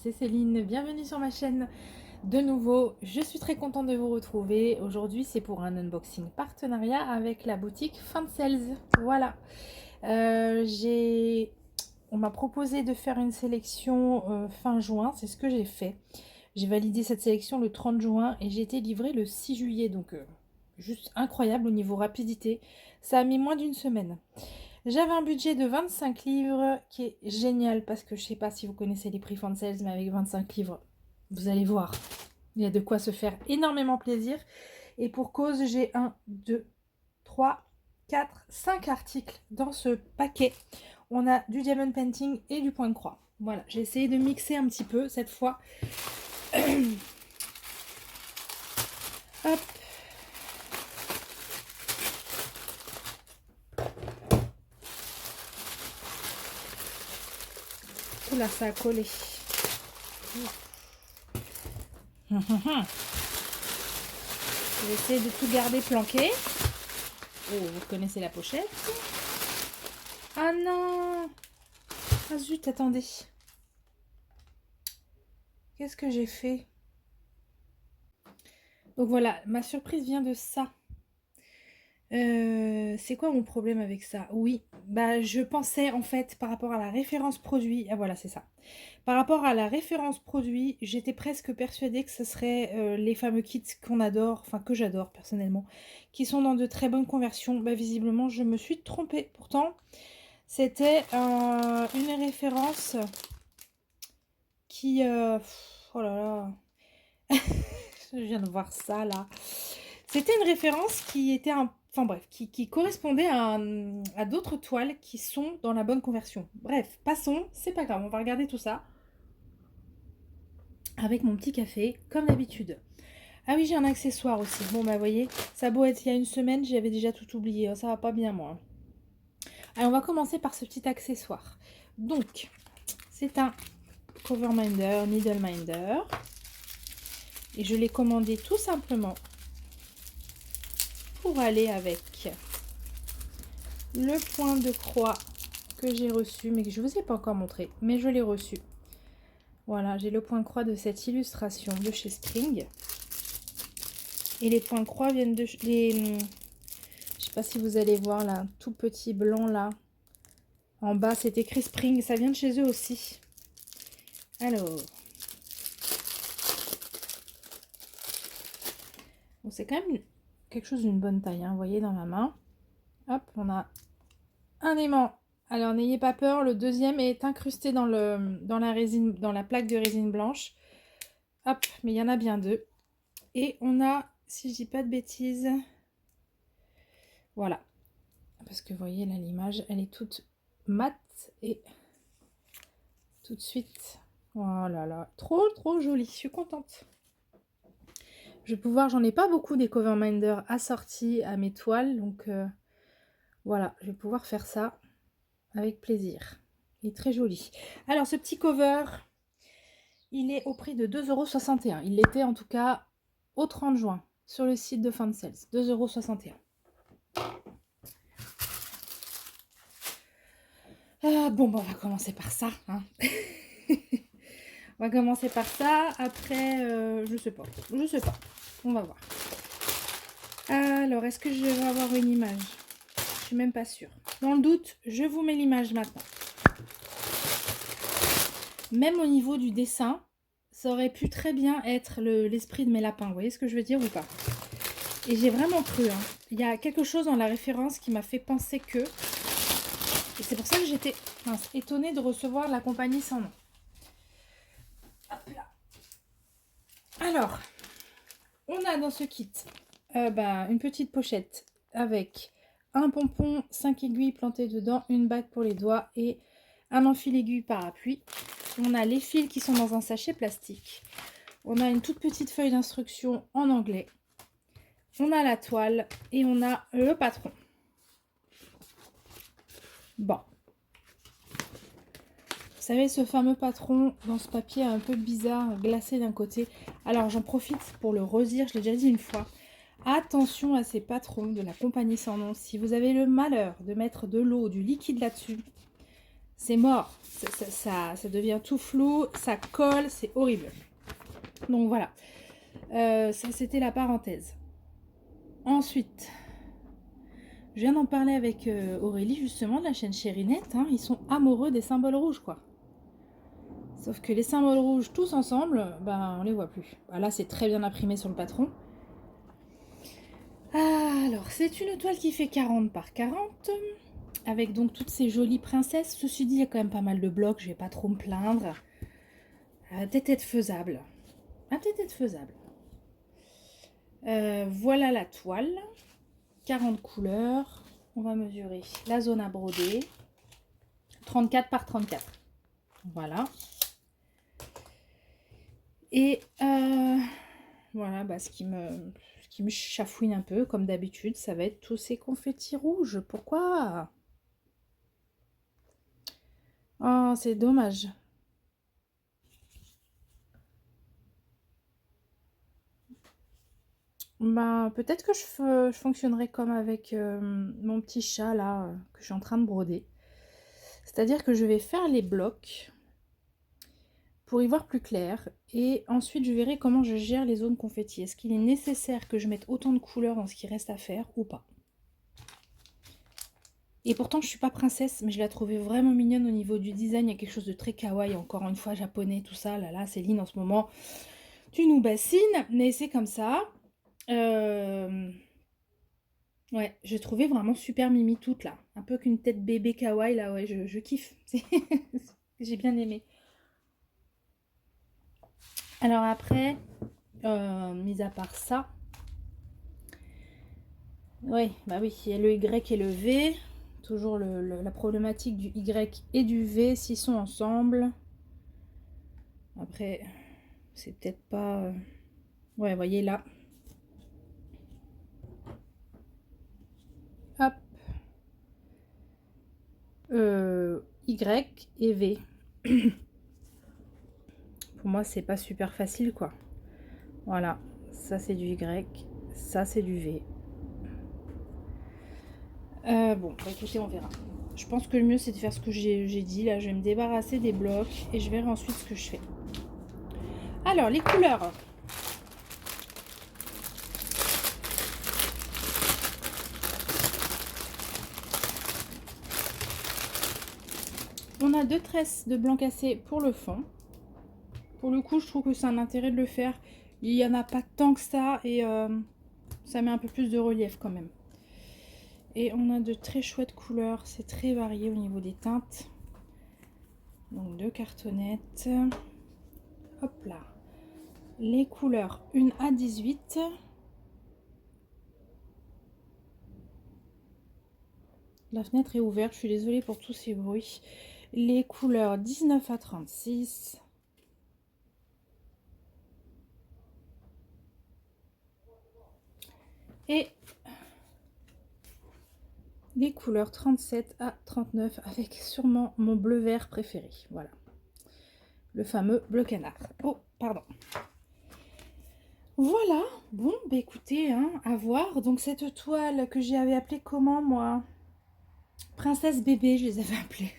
c'est Céline, bienvenue sur ma chaîne de nouveau. Je suis très contente de vous retrouver. Aujourd'hui c'est pour un unboxing partenariat avec la boutique Fansales. Voilà, on m'a proposé de faire une sélection fin juin, c'est ce que j'ai fait. J'ai validé cette sélection le 30 juin et j'ai été livrée le 6 juillet, donc juste incroyable au niveau rapidité. Ça a mis moins d'une semaine. J'avais un budget de 25 livres qui est génial parce que je sais pas si vous connaissez les prix Fansales, mais avec 25 livres, vous allez voir, il y a de quoi se faire énormément plaisir. Et pour cause, j'ai 1, 2, 3, 4, 5 articles dans ce paquet. On a du diamond painting et du point de croix. Voilà, j'ai essayé de mixer un petit peu cette fois. Hop. Oula, ça a collé. Je vais essayer de tout garder planqué. Oh, vous connaissez la pochette. Ah non! Ah zut, attendez. Qu'est-ce que j'ai fait? Donc voilà, ma surprise vient de ça. C'est quoi mon problème avec ça? Oui, bah je pensais en fait par rapport à la référence produit. Ah voilà, c'est ça. Par rapport à la référence produit, j'étais presque persuadée que ce serait les fameux kits qu'on adore, enfin que j'adore personnellement, qui sont dans de très bonnes conversions. Bah visiblement, je me suis trompée. Pourtant, c'était une référence qui... oh là là, je viens de voir ça là. C'était une référence qui était enfin bref, qui correspondait à d'autres toiles qui sont dans la bonne conversion. Bref, passons, c'est pas grave, on va regarder tout ça avec mon petit café, comme d'habitude. Ah oui, j'ai un accessoire aussi. Bon bah vous voyez, ça a beau être il y a une semaine, j'avais déjà tout oublié, ça va pas bien moi. Alors on va commencer par ce petit accessoire. Donc, c'est un cover minder, needle minder. Et je l'ai commandé tout simplement pour aller avec le point de croix que j'ai reçu, mais que je ne vous ai pas encore montré, mais je l'ai reçu. Voilà, j'ai le point de croix de cette illustration de chez Spring. Et les points de croix viennent de... je sais pas si vous allez voir là, tout petit blanc là. En bas, c'est écrit Spring, ça vient de chez eux aussi. Alors... Bon, c'est quand même quelque chose d'une bonne taille, hein, vous voyez dans la main. Hop, on a un aimant. Alors n'ayez pas peur, le deuxième est incrusté dans la résine, dans la plaque de résine blanche. Hop, mais il y en a bien deux. Et on a, si je dis pas de bêtises, voilà. Parce que vous voyez là l'image, elle est toute mate et tout de suite. Oh là là, trop jolie, je suis contente. Je vais pouvoir, j'en ai pas beaucoup des cover minder assortis à mes toiles, donc voilà, je vais pouvoir faire ça avec plaisir. Il est très joli. Alors ce petit cover, il est au prix de 2,61 €. Il l'était en tout cas au 30 juin sur le site de Fansales. 2,61 €. Bon, on va commencer par ça. Hein. On va commencer par ça. Après, je sais pas. Je sais pas. On va voir. Alors, est-ce que je vais avoir une image? Je suis même pas sûre. Dans le doute, je vous mets l'image maintenant. Même au niveau du dessin, ça aurait pu très bien être l'esprit de mes lapins. Vous voyez ce que je veux dire ou pas? Et j'ai vraiment cru. Hein. Il y a quelque chose dans la référence qui m'a fait penser que... Et c'est pour ça que j'étais étonnée de recevoir la compagnie sans nom. Hop là. Alors, on a dans ce kit une petite pochette avec un pompon, 5 aiguilles plantées dedans, une bague pour les doigts et un enfil aiguille parapluie. On a les fils qui sont dans un sachet plastique. On a une toute petite feuille d'instruction en anglais. On a la toile et on a le patron. Bon. Vous savez, ce fameux patron dans ce papier un peu bizarre, glacé d'un côté. Alors, j'en profite pour le redire, je l'ai déjà dit une fois. Attention à ces patrons de la compagnie sans nom. Si vous avez le malheur de mettre de l'eau, du liquide là-dessus, c'est mort. Ça devient tout flou, ça colle, c'est horrible. Donc voilà, ça c'était la parenthèse. Ensuite, je viens d'en parler avec Aurélie justement de la chaîne Chérinette. Hein, ils sont amoureux des symboles rouges quoi. Sauf que les symboles rouges tous ensemble, ben on les voit plus. Ben, là c'est très bien imprimé sur le patron. Alors c'est une toile qui fait 40 par 40. Avec donc toutes ces jolies princesses. Ceci dit, il y a quand même pas mal de blocs, je vais pas trop me plaindre. Peut-être être faisable. Peut-être être faisable. Voilà la toile. 40 couleurs. On va mesurer la zone à broder. 34 par 34. Voilà. Et voilà, bah, ce qui me chafouine un peu, comme d'habitude, ça va être tous ces confettis rouges. Pourquoi? Oh, c'est dommage. Bah, peut-être que je fonctionnerai comme avec mon petit chat là, que je suis en train de broder. C'est-à-dire que je vais faire les blocs pour y voir plus clair. Et ensuite, je verrai comment je gère les zones confetti. Est-ce qu'il est nécessaire que je mette autant de couleurs dans ce qui reste à faire ou pas? Et pourtant, je suis pas princesse, mais je la trouvais vraiment mignonne au niveau du design. Il y a quelque chose de très kawaii, encore une fois, japonais, tout ça. Là, Céline, en ce moment, tu nous bassines, mais c'est comme ça. Ouais, j'ai trouvé vraiment super mimi toute, là. Un peu qu'une tête bébé kawaii, là, ouais, je kiffe. J'ai bien aimé. Alors après, mis à part ça, oui, bah oui, il y a le Y et le V. Toujours la problématique du Y et du V, s'ils sont ensemble. Après, c'est peut-être pas... Ouais, vous voyez là. Hop. Y et V. Pour moi, c'est pas super facile, quoi. Voilà, ça c'est du Y, ça c'est du V. Bon, bah écoutez, on verra. Je pense que le mieux c'est de faire ce que j'ai dit. Là, je vais me débarrasser des blocs et je verrai ensuite ce que je fais. Alors, les couleurs. On a 2 tresses de blanc cassé pour le fond. Pour le coup, je trouve que c'est un intérêt de le faire. Il n'y en a pas tant que ça et ça met un peu plus de relief quand même. Et on a de très chouettes couleurs. C'est très varié au niveau des teintes. Donc 2 cartonnettes. Hop là. Les couleurs 1 à 18. La fenêtre est ouverte, je suis désolée pour tous ces bruits. Les couleurs 19 à 36. Et les couleurs 37 à 39 avec sûrement mon bleu vert préféré. Voilà. Le fameux bleu canard. Oh, pardon. Voilà. Bon, bah écoutez, hein, à voir. Donc cette toile que j'avais appelée comment, moi? Princesse bébé, je les avais appelées.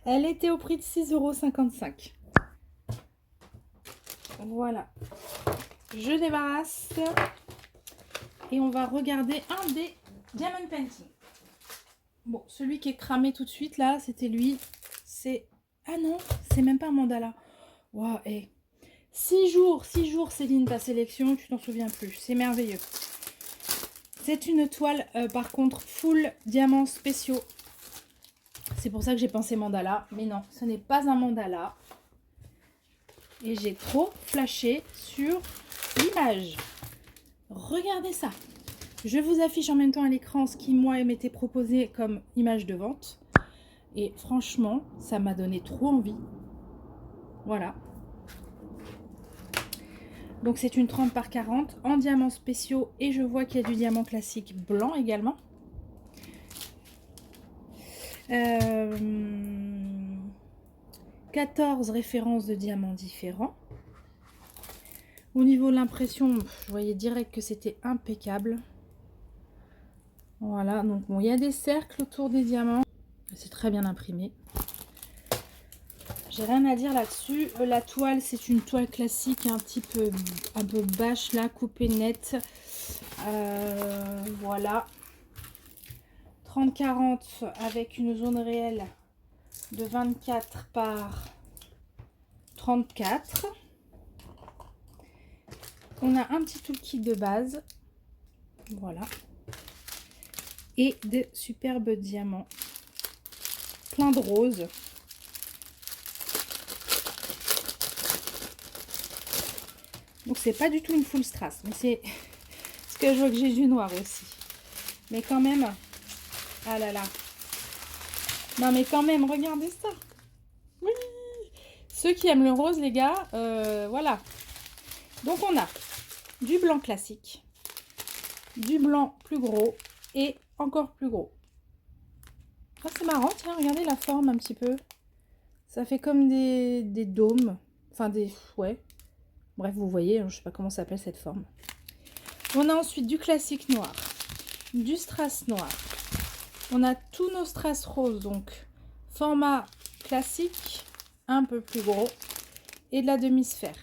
Elle était au prix de 6,55 €. Voilà. Je débarrasse. Et on va regarder un des Diamond Painting. Bon, celui qui est cramé tout de suite, là, c'était lui. C'est... Ah non, c'est même pas un mandala. Waouh, hey. 6 jours, Céline, ta sélection, tu t'en souviens plus. C'est merveilleux. C'est une toile, par contre, full diamants spéciaux. C'est pour ça que j'ai pensé mandala. Mais non, ce n'est pas un mandala. Et j'ai trop flashé sur l'image. Regardez ça. Je vous affiche en même temps à l'écran ce qui, moi, m'était proposé comme image de vente. Et franchement, ça m'a donné trop envie. Voilà. Donc c'est une 30 par 40 en diamants spéciaux. Et je vois qu'il y a du diamant classique blanc également. 14 références de diamants différents. Au niveau de l'impression, je voyais direct que c'était impeccable. Voilà, donc bon, il y a des cercles autour des diamants. C'est très bien imprimé. j'ai rien à dire là-dessus. La toile, c'est une toile classique, un peu bâche là, coupée nette. Voilà. 30-40 avec une zone réelle de 24 par 34. On a un petit toolkit de base. Voilà. Et de superbes diamants. Plein de roses. Donc c'est pas du tout une full strass, mais c'est ce que je vois que j'ai du noir aussi. Mais quand même, ah là là. Non mais quand même, regardez ça. Oui. Ceux qui aiment le rose, les gars, voilà. Donc on a du blanc classique, du blanc plus gros et encore plus gros. Ah, c'est marrant, tiens, regardez la forme un petit peu. Ça fait comme des dômes, enfin des, ouais. Bref, vous voyez, je sais pas comment s'appelle cette forme. On a ensuite du classique noir, du strass noir. On a tous nos strass roses, donc format classique, un peu plus gros, et de la demi-sphère.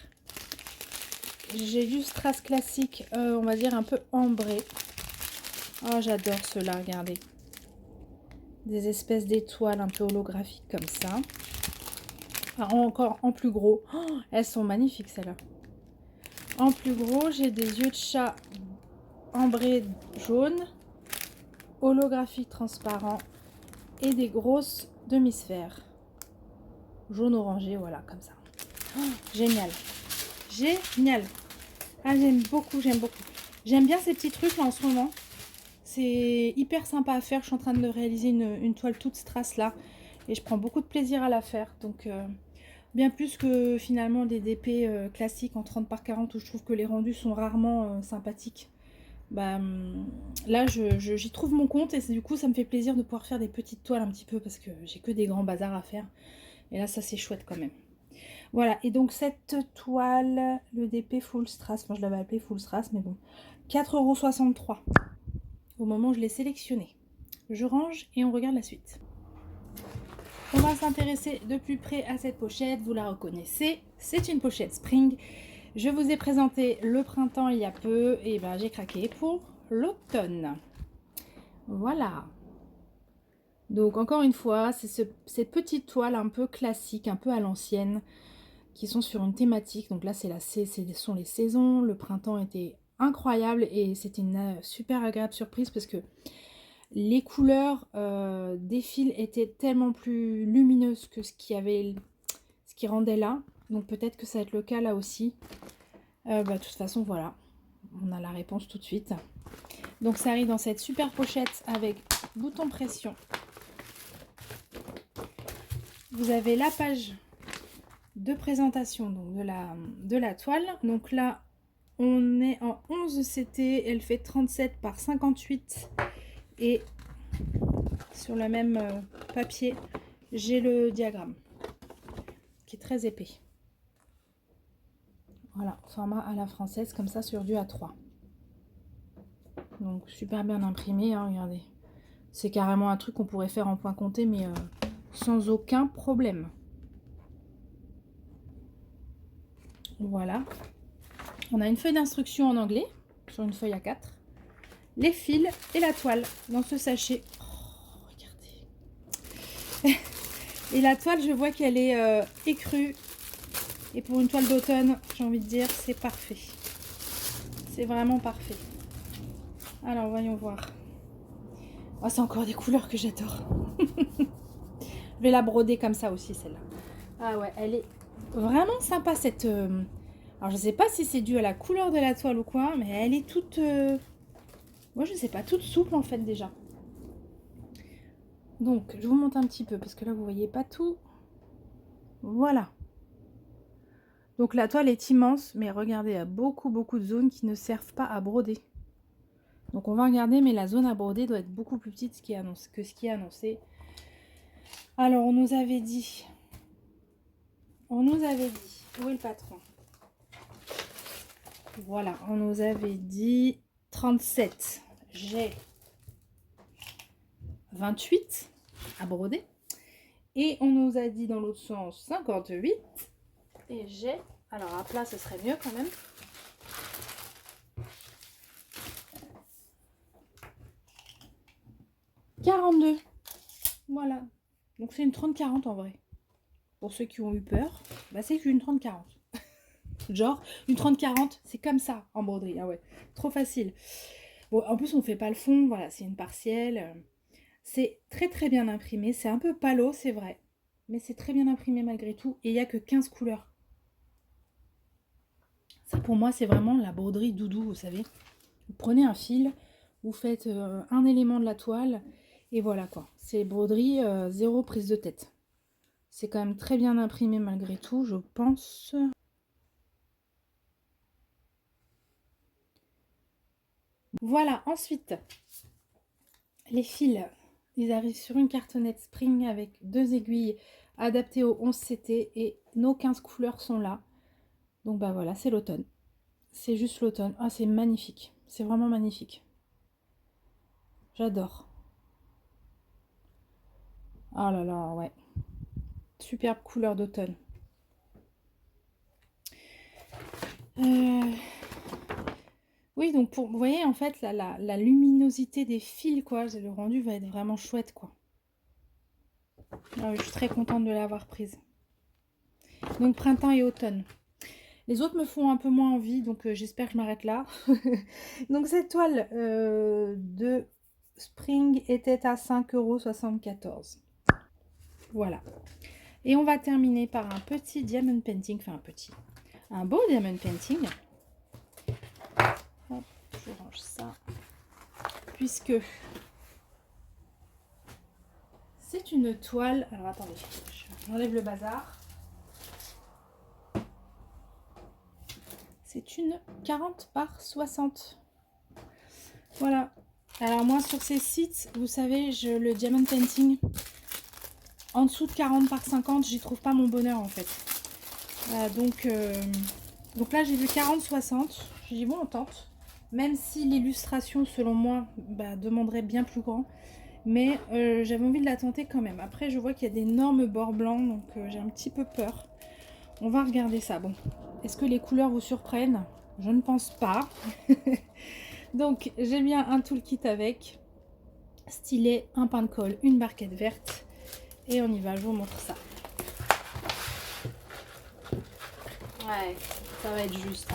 J'ai du strass classique, on va dire un peu ambré. Oh, j'adore ceux-là, regardez. Des espèces d'étoiles un peu holographiques comme ça. Ah, encore en plus gros. Oh, elles sont magnifiques, celles-là. En plus gros, j'ai des yeux de chat ambrés jaunes, holographiques transparents et des grosses demi-sphères. Jaune orangé, voilà, comme ça. Oh, génial. Génial. Ah, j'aime beaucoup, j'aime beaucoup. J'aime bien ces petits trucs là en ce moment. C'est hyper sympa à faire. Je suis en train de réaliser une toile toute strass là. Et je prends beaucoup de plaisir à la faire. Donc, bien plus que finalement des DP classiques en 30 par 40 où je trouve que les rendus sont rarement sympathiques. Bah, là, j'y trouve mon compte et du coup, ça me fait plaisir de pouvoir faire des petites toiles un petit peu parce que j'ai que des grands bazars à faire. Et là, ça, c'est chouette quand même. Voilà, et donc cette toile, le DP Full Strass, moi je l'avais appelé Full Strass, mais bon, 4,63 € au moment où je l'ai sélectionné. Je range et on regarde la suite. On va s'intéresser de plus près à cette pochette, vous la reconnaissez, c'est une pochette Spring. Je vous ai présenté le printemps il y a peu, et ben j'ai craqué pour l'automne. Voilà. Donc encore une fois, c'est cette petite toile un peu classique, un peu à l'ancienne, qui sont sur une thématique. Donc là, ce sont les saisons. Le printemps était incroyable et c'était une super agréable surprise parce que les couleurs des fils étaient tellement plus lumineuses que ce qui rendait là. Donc peut-être que ça va être le cas là aussi. De toute façon, voilà. On a la réponse tout de suite. Donc ça arrive dans cette super pochette avec bouton pression. Vous avez la page de présentation donc de la toile. Donc là, on est en 11 CT. Elle fait 37 par 58. Et sur le même papier, j'ai le diagramme qui est très épais. Voilà, format à la française, comme ça, sur du A3. Donc, super bien imprimé, hein, regardez. C'est carrément un truc qu'on pourrait faire en point compté, mais sans aucun problème. Voilà. On a une feuille d'instruction en anglais, sur une feuille A4. Les fils et la toile dans ce sachet. Oh, regardez. Et la toile, je vois qu'elle est écrue. Et pour une toile d'automne, j'ai envie de dire, c'est parfait. C'est vraiment parfait. Alors, voyons voir. Oh, c'est encore des couleurs que j'adore. Je vais la broder comme ça aussi, celle-là. Ah ouais, elle est vraiment sympa, cette... Alors, je sais pas si c'est dû à la couleur de la toile ou quoi, mais elle est toute... Moi, je sais pas, toute souple, en fait, déjà. Donc, je vous montre un petit peu, parce que là, vous voyez pas tout. Voilà. Donc, la toile est immense, mais regardez, il y a beaucoup de zones qui ne servent pas à broder. Donc, on va regarder, mais la zone à broder doit être beaucoup plus petite que ce qui est annoncé. Alors, on nous avait dit... où est le patron? Voilà, on nous avait dit 37. J'ai 28 à broder. Et on nous a dit dans l'autre sens 58. Et j'ai... Alors à plat, ce serait mieux quand même. « 42. Voilà. Donc c'est une 30-40 en vrai. Pour ceux qui ont eu peur, bah c'est une 30-40. Genre, une 30-40, c'est comme ça en broderie. Ah ouais, trop facile. Bon, en plus, on ne fait pas le fond. Voilà, c'est une partielle. C'est très très bien imprimé. C'est un peu palo, c'est vrai. Mais c'est très bien imprimé malgré tout. Et il n'y a que 15 couleurs. Ça, pour moi, c'est vraiment la broderie doudou, vous savez. Vous prenez un fil, vous faites un élément de la toile. Et voilà quoi. C'est broderie, zéro prise de tête. C'est quand même très bien imprimé malgré tout, je pense. Voilà, ensuite, les fils, ils arrivent sur une cartonnette Spring avec 2 aiguilles adaptées au 11 CT et nos 15 couleurs sont là. Donc bah voilà, c'est l'automne. C'est juste l'automne. Ah, c'est magnifique. C'est vraiment magnifique. J'adore. Oh là là, ouais. Superbe couleur d'automne. Oui, donc pour, vous voyez, en fait, la luminosité des fils, quoi, le rendu va être vraiment chouette, quoi. Ah oui, je suis très contente de l'avoir prise. Donc, printemps et automne. Les autres me font un peu moins envie, donc j'espère que je m'arrête là. Donc, cette toile de Spring était à 5,74 €. Voilà. Et on va terminer par un petit diamond painting, enfin un beau diamond painting. Hop, je range ça. Puisque c'est une toile... Alors, attendez, j'enlève le bazar. C'est une 40 par 60. Voilà. Alors moi sur ces sites, vous savez, le diamond painting, en dessous de 40 par 50, j'y trouve pas mon bonheur en fait. Voilà, donc là j'ai vu 40-60. J'ai dit bon, on tente. Même si l'illustration selon moi demanderait bien plus grand. Mais j'avais envie de la tenter quand même. Après je vois qu'il y a d'énormes bords blancs, donc j'ai un petit peu peur. On va regarder ça. Bon, est-ce que les couleurs vous surprennent? Je ne pense pas. Donc, j'ai bien un toolkit avec stylet, un pain de colle, une barquette verte. Et on y va, je vous montre ça. Ouais, ça va être juste.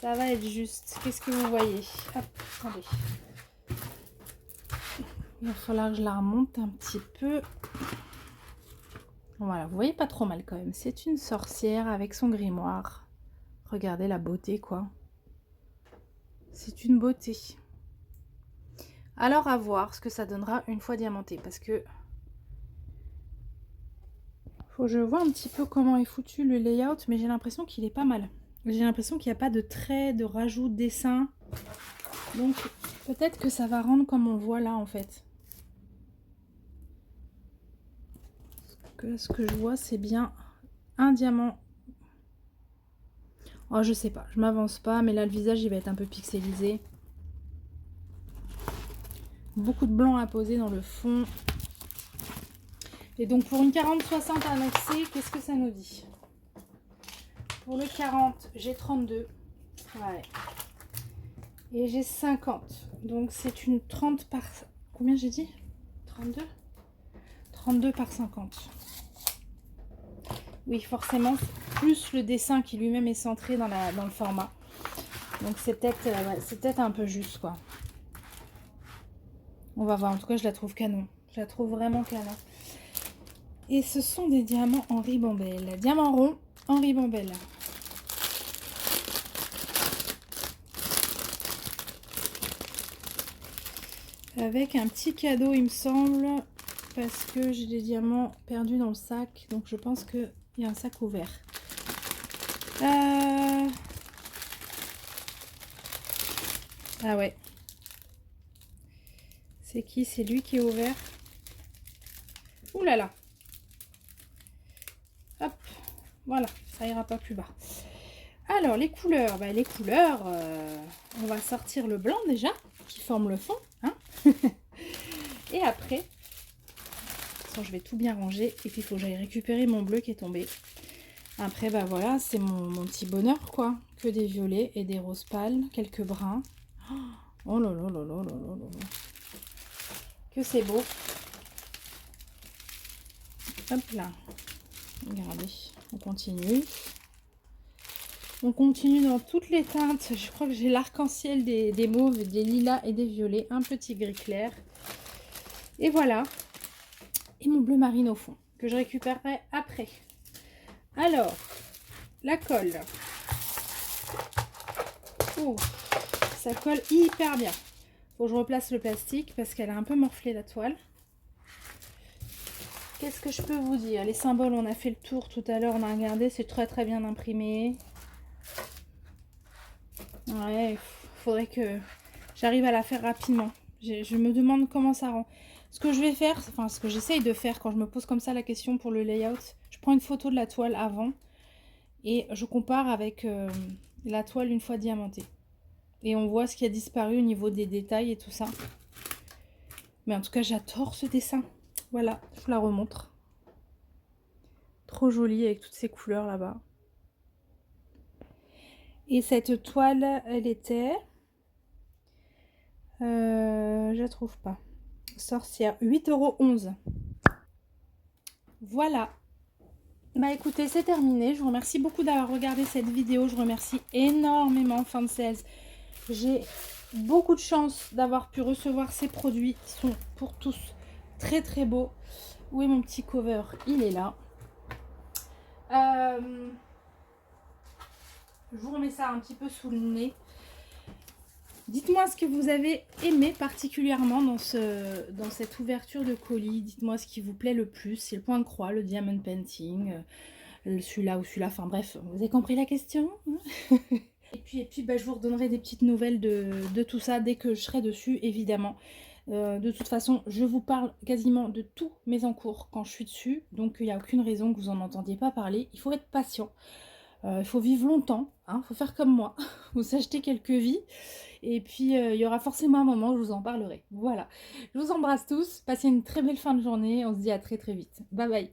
Ça va être juste. Qu'est-ce que vous voyez? Hop, attendez. Il va falloir que je la remonte un petit peu. Voilà, vous voyez pas trop mal quand même. C'est une sorcière avec son grimoire. Regardez la beauté, quoi. C'est une beauté. Alors à voir ce que ça donnera une fois diamanté. Parce que... faut que je vois un petit peu comment est foutu le layout. Mais j'ai l'impression qu'il est pas mal. J'ai l'impression qu'il n'y a pas de traits, de rajout, de dessin. Donc peut-être que ça va rendre comme on voit là en fait. Ce que je vois c'est bien un diamant. Oh je sais pas, je m'avance pas. Mais là le visage il va être un peu pixelisé. Beaucoup de blanc à poser dans le fond. Et donc pour une 40-60 annexée, qu'est-ce que ça nous dit? Pour le 40, j'ai 32. Ouais. Et j'ai 50. Donc c'est une 30 par... Combien j'ai dit? 32? 32 par 50. Oui, forcément, plus le dessin qui lui-même est centré dans le format. Donc c'est peut-être un peu juste, quoi. On va voir. En tout cas, je la trouve canon. Je la trouve vraiment canon. Et ce sont des diamants en ribambelle. Diamant rond en ribambelle. Avec un petit cadeau, il me semble. Parce que j'ai des diamants perdus dans le sac. Donc je pense qu'il y a un sac ouvert. Ah ouais. C'est qui? C'est lui qui est ouvert. Ouh là là. Hop. Voilà. Ça ira pas plus bas. Alors les couleurs. Les couleurs. On va sortir le blanc déjà. Qui forme le fond. Hein. Et après. je vais tout bien ranger. Et puis il faut que j'aille récupérer mon bleu qui est tombé. Après, bah voilà, c'est mon petit bonheur, quoi. Que des violets et des roses pâles, quelques bruns. Oh là là là là là là là. Que c'est beau. Hop là. Regardez, on continue. On continue dans toutes les teintes. Je crois que j'ai l'arc-en-ciel des mauves, des lilas et des violets. Un petit gris clair. Et voilà. Et mon bleu marine au fond, que je récupérerai après. Alors, la colle. Oh, ça colle hyper bien. Faut que je replace le plastique parce qu'elle a un peu morflé la toile. Qu'est-ce que je peux vous dire? Les symboles, on a fait le tour tout à l'heure, on a regardé, c'est très très bien imprimé. Ouais, il faudrait que j'arrive à la faire rapidement. Je me demande comment ça rend. Ce que je vais faire, enfin ce que j'essaye de faire quand je me pose comme ça la question pour le layout, je prends une photo de la toile avant et je compare avec la toile une fois diamantée. Et on voit ce qui a disparu au niveau des détails et tout ça. Mais en tout cas, j'adore ce dessin. Voilà, je vous la remontre. Trop jolie avec toutes ces couleurs là-bas. Et cette toile, elle était... je la trouve pas. Sorcière, 8,11 €. Voilà. Bah écoutez, c'est terminé. Je vous remercie beaucoup d'avoir regardé cette vidéo. Je remercie énormément Fansales. J'ai beaucoup de chance d'avoir pu recevoir ces produits. Ils sont pour tous très très beaux. Où est mon petit cover? Il est là. Je vous remets ça un petit peu sous le nez. Dites-moi ce que vous avez aimé particulièrement dans cette ouverture de colis. Dites-moi ce qui vous plaît le plus. C'est le point de croix, le diamond painting, celui-là ou celui-là. Enfin bref, vous avez compris la question, hein? Et puis bah, je vous redonnerai des petites nouvelles de tout ça dès que je serai dessus, évidemment. De toute façon, je vous parle quasiment de tous mes encours quand je suis dessus. Donc il n'y a aucune raison que vous n'en entendiez pas parler. Il faut être patient. Il faut vivre longtemps, il faut faire comme moi, vous achetez quelques vies, et puis il y aura forcément un moment où je vous en parlerai. Voilà, je vous embrasse tous, passez une très belle fin de journée, on se dit à très très vite. Bye bye.